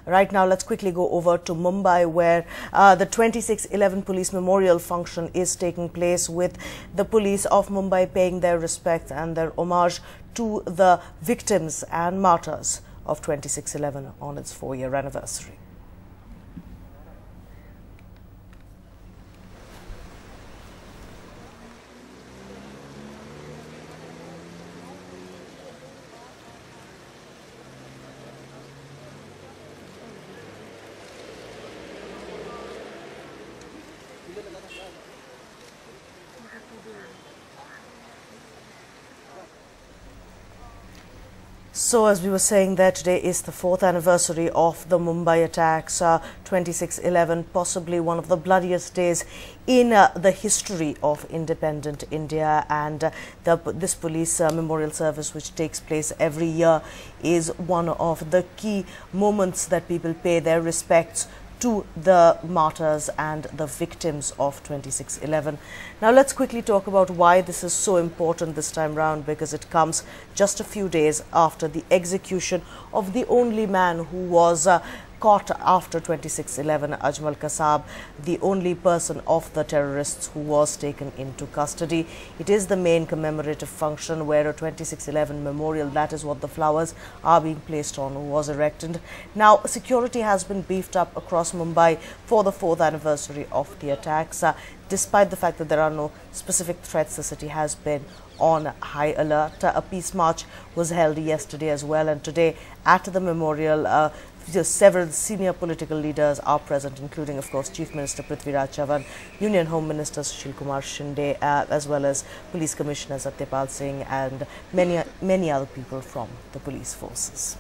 Right now, let's quickly go over to Mumbai, where the 26/11 police memorial function is taking place, with the police of Mumbai paying their respects and their homage to the victims and martyrs of 26/11 on its 4-year anniversary. So, as we were saying, there today is the 4th anniversary of the Mumbai attacks, 26/11, possibly one of the bloodiest days in the history of independent India. And this police memorial service, which takes place every year, is one of the key moments that people pay their respects to the martyrs and the victims of 26/11. Now, let's quickly talk about why this is so important this time round, because it comes just a few days after the execution of the only man who was caught after 26/11, Ajmal Kasab, the only person of the terrorists who was taken into custody. It is the main commemorative function where a 26/11 memorial, that is what the flowers are being placed on, was erected. Now, security has been beefed up across Mumbai for the 4th anniversary of the attacks. Despite the fact that there are no specific threats, the city has been on high alert. A peace march was held yesterday as well, and today at the memorial, several senior political leaders are present, including, of course, Chief Minister Prithviraj Chavan, Union Home Minister Sushil Kumar Shinde, as well as Police Commissioner Satyapal Singh, and many other people from the police forces.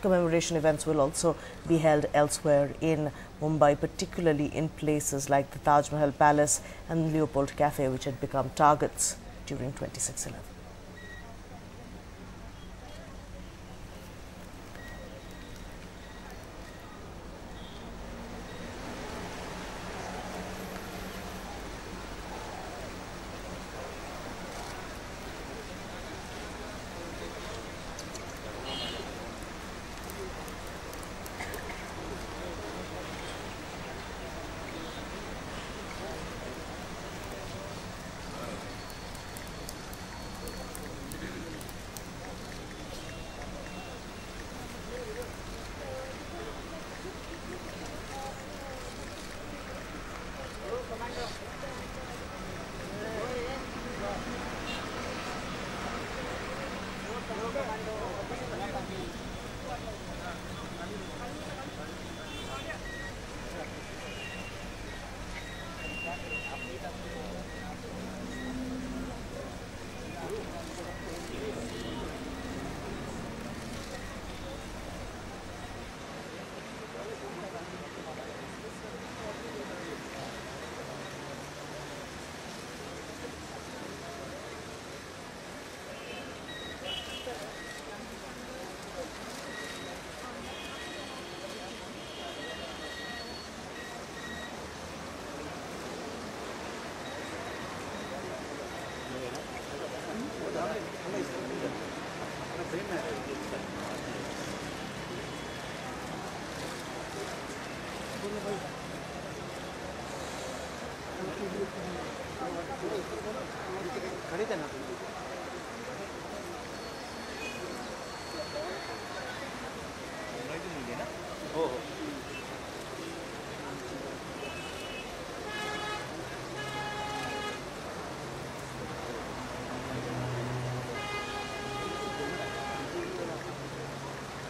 Commemoration events will also be held elsewhere in Mumbai, particularly in places like the Taj Mahal Palace and Leopold Cafe, which had become targets during 26/11.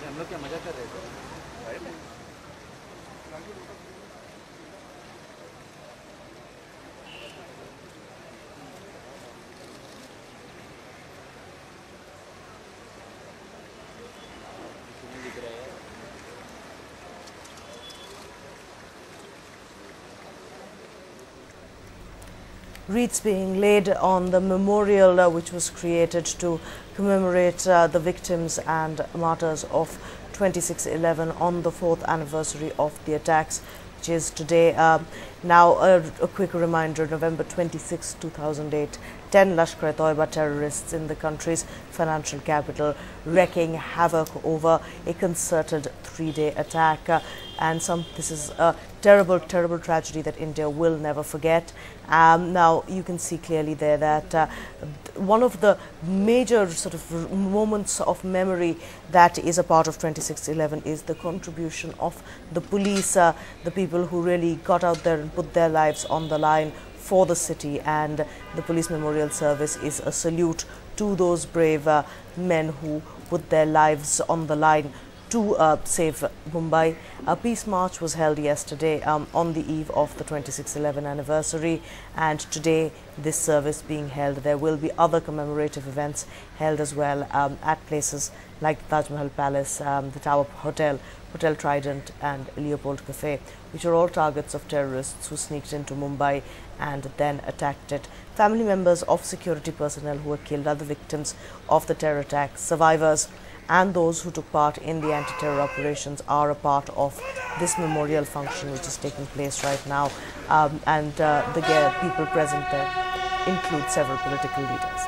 हम लोग क्या मजा कर रहे थे? Wreaths being laid on the memorial which was created to commemorate the victims and martyrs of 26/11 on the 4th anniversary of the attacks, which is today. Now, a quick reminder, November 26, 2008, 10 Lashkar-e-Taiba terrorists in the country's financial capital wreaking havoc over a concerted 3-day attack, and this is a terrible tragedy that India will never forget. Now you can see clearly there that one of the major sort of moments of memory that is a part of 26/11 is the contribution of the police, the people who really got out there and put their lives on the line for the city, and the Police Memorial Service is a salute to those brave men who put their lives on the line to save Mumbai. A peace march was held yesterday on the eve of the 26/11 anniversary, and today this service being held. There will be other commemorative events held as well at places like the Taj Mahal Palace, the Tower Hotel, Hotel Trident and Leopold Cafe, which are all targets of terrorists who sneaked into Mumbai and then attacked it. Family members of security personnel who were killed are the victims of the terror attack. Survivors and those who took part in the anti-terror operations are a part of this memorial function which is taking place right now, and the people present there include several political leaders.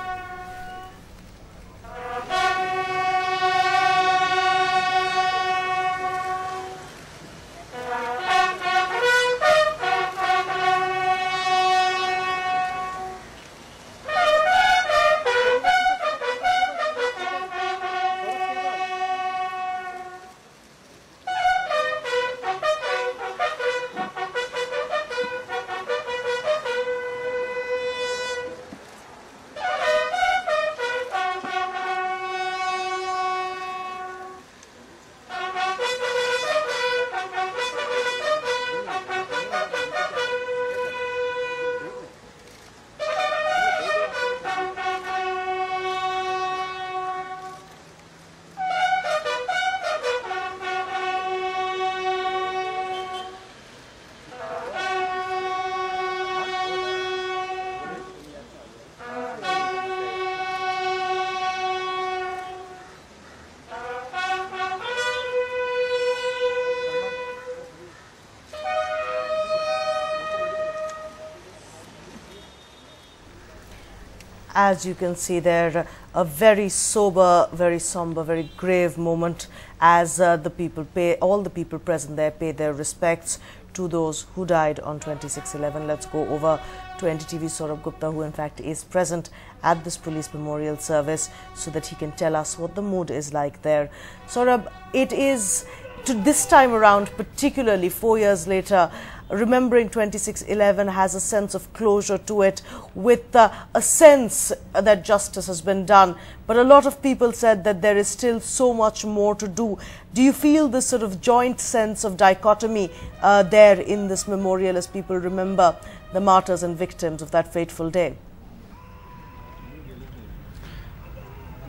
As you can see there, a very sober, very somber, very grave moment as all the people present there pay their respects to those who died on 26/11. Let's go over to NDTV Saurabh Gupta, who in fact is present at this police memorial service, so that he can tell us what the mood is like there. Saurabh, it is to this time around, particularly 4 years later, remembering 26/11 has a sense of closure to it, with a sense that justice has been done. But a lot of people said that there is still so much more to do. Do you feel this sort of joint sense of dichotomy there in this memorial as people remember the martyrs and victims of that fateful day?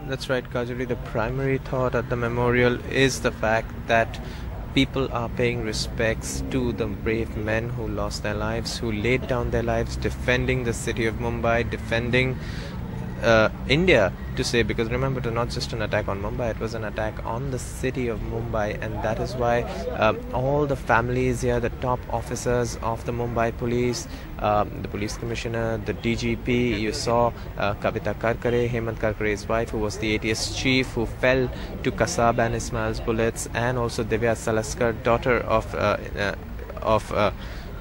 That's right, Kajali. The primary thought at the memorial is the fact that people are paying respects to the brave men who lost their lives, who laid down their lives defending the city of Mumbai, defending India, to say, because remember, it was not just an attack on Mumbai, it was an attack on the city of Mumbai, and that is why all the families here, the top officers of the Mumbai police, the police commissioner, the DGP, you saw Kavita Karkare, Hemant Karkare's wife, who was the ATS chief, who fell to Kasab and Ismail's bullets, and also Divya Salaskar, daughter of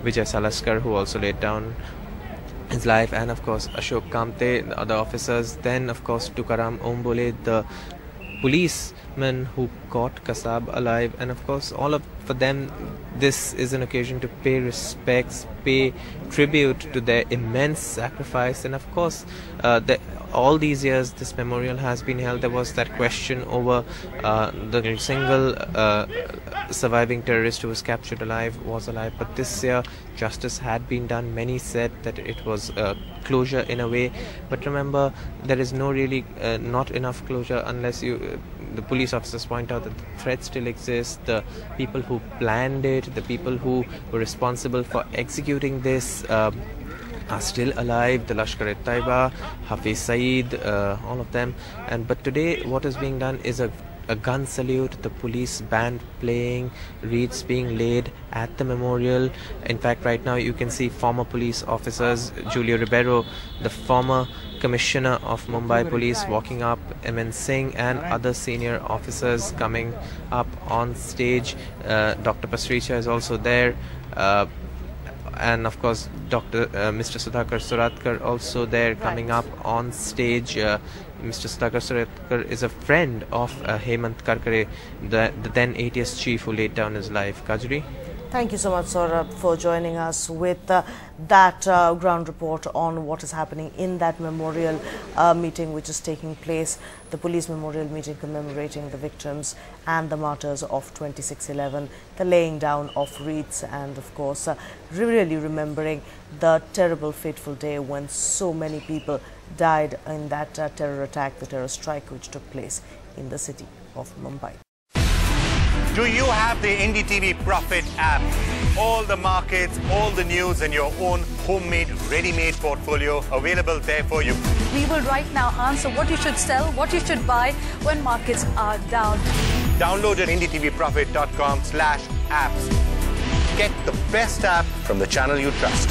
Vijay Salaskar, who also laid down his life, and of course Ashok Kamte, the other officers. Then of course Tukaram Ombole, the policeman who caught Kasab alive, and of course for them this is an occasion to pay respects, pay tribute to their immense sacrifice. And of course all these years this memorial has been held. There was that question over the single surviving terrorist who was captured alive was alive, but this year justice had been done. Many said that it was closure in a way, but remember, there is not enough closure unless the police officers point out that the threat still exists. The people who planned it, the people who were responsible for executing this are still alive. The Lashkar-e-Taiba, Hafiz Saeed, all of them. But today what is being done is a gun salute, the police band playing, wreaths being laid at the memorial. In fact, right now you can see former police officers, Julio Ribeiro, the former Commissioner of Mumbai Police walking up, Amin Singh and other senior officers coming up on stage. Dr. Pasricha is also there. And of course Mr. Sudhakar Suratkar also there, coming up on stage. Mr. Sudhakar Suratkar is a friend of Hemant Karkare, the then ATS chief who laid down his life. Kajri? Thank you so much, Saurabh, for joining us with that ground report on what is happening in that memorial meeting which is taking place, the police memorial meeting commemorating the victims and the martyrs of 26/11, the laying down of wreaths, and of course really remembering the terrible, fateful day when so many people died in that terror attack, the terror strike which took place in the city of Mumbai. Do you have the NDTV Profit app? All the markets, all the news and your own homemade, ready-made portfolio available there for you. We will right now answer what you should sell, what you should buy when markets are down. Download at ndtvprofit.com/apps. Get the best app from the channel you trust.